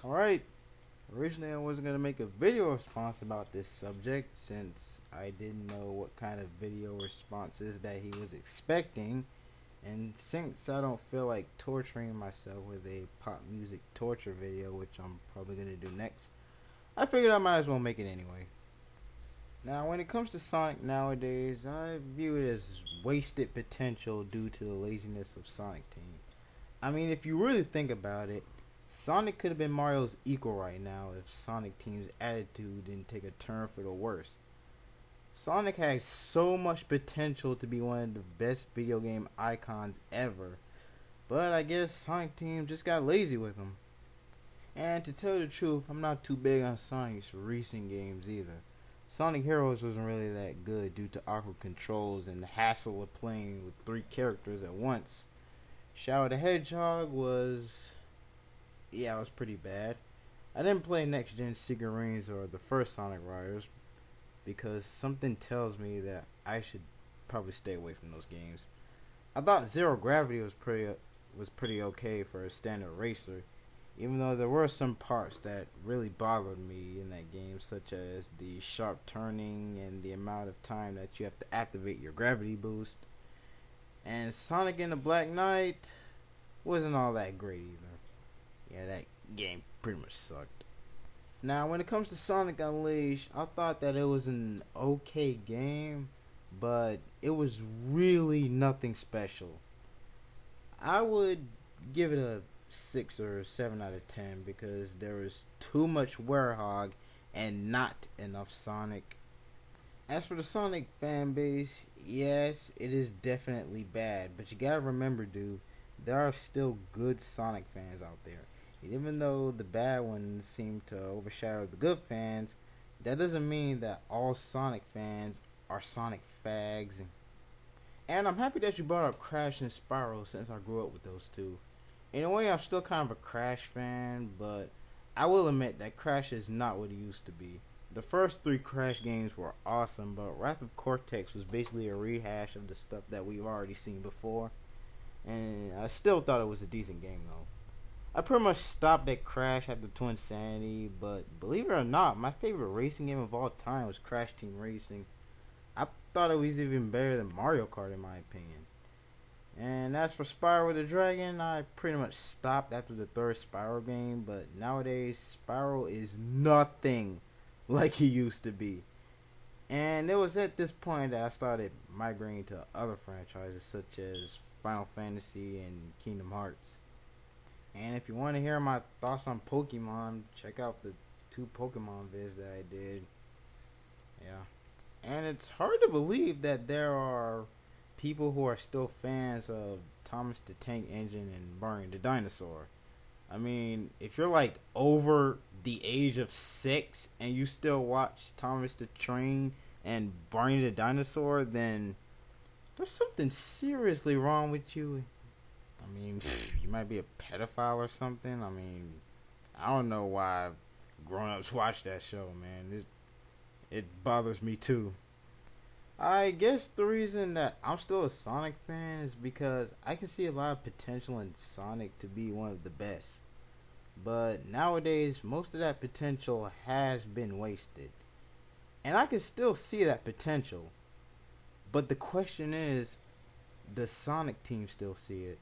Alright, originally I wasn't going to make a video response about this subject since I didn't know what kind of video responses that he was expecting, and since I don't feel like torturing myself with a pop music torture video, which I'm probably going to do next, I figured I might as well make it anyway. Now when it comes to Sonic nowadays, I view it as wasted potential due to the laziness of Sonic Team. I mean, if you really think about it, Sonic could have been Mario's equal right now if Sonic Team's attitude didn't take a turn for the worse. Sonic has so much potential to be one of the best video game icons ever, but I guess Sonic Team just got lazy with him. And to tell you the truth, I'm not too big on Sonic's recent games either. Sonic Heroes wasn't really that good due to awkward controls and the hassle of playing with 3 characters at once. Shadow the Hedgehog was... yeah, it was pretty bad. I didn't play Next Gen Secret Rings or the first Sonic Riders because something tells me that I should probably stay away from those games. I thought Zero Gravity was pretty okay for a standard racer, even though there were some parts that really bothered me in that game, such as the sharp turning and the amount of time that you have to activate your gravity boost. And Sonic and the Black Knight wasn't all that great either. Yeah, that game pretty much sucked. Now, when it comes to Sonic Unleashed, I thought that it was an okay game, but it was really nothing special. I would give it a 6 or 7 out of 10 because there was too much Werehog and not enough Sonic. As for the Sonic fan base, yes, it is definitely bad, but you gotta remember, dude, there are still good Sonic fans out there. And even though the bad ones seem to overshadow the good fans, that doesn't mean that all Sonic fans are Sonic fags. And I'm happy that you brought up Crash and Spyro since I grew up with those two. In a way, I'm still kind of a Crash fan, but I will admit that Crash is not what he used to be. The first 3 Crash games were awesome, but Wrath of Cortex was basically a rehash of the stuff that we've already seen before, and I still thought it was a decent game though. I pretty much stopped at Crash after Twin Sanity, but believe it or not, my favorite racing game of all time was Crash Team Racing. I thought it was even better than Mario Kart in my opinion. And as for Spyro the Dragon, I pretty much stopped after the 3rd Spyro game, but nowadays Spyro is nothing like he used to be. And it was at this point that I started migrating to other franchises such as Final Fantasy and Kingdom Hearts. And if you want to hear my thoughts on Pokemon, check out the 2 Pokemon vids that I did. Yeah. And it's hard to believe that there are people who are still fans of Thomas the Tank Engine and Barney the Dinosaur. I mean, if you're like over the age of 6 and you still watch Thomas the Train and Barney the Dinosaur, then there's something seriously wrong with you. I mean, you might be a pedophile or something. I mean, I don't know why grown-ups watch that show, man. It bothers me too. I guess the reason that I'm still a Sonic fan is because I can see a lot of potential in Sonic to be one of the best. But nowadays, most of that potential has been wasted. And I can still see that potential. But the question is, does Sonic Team still see it?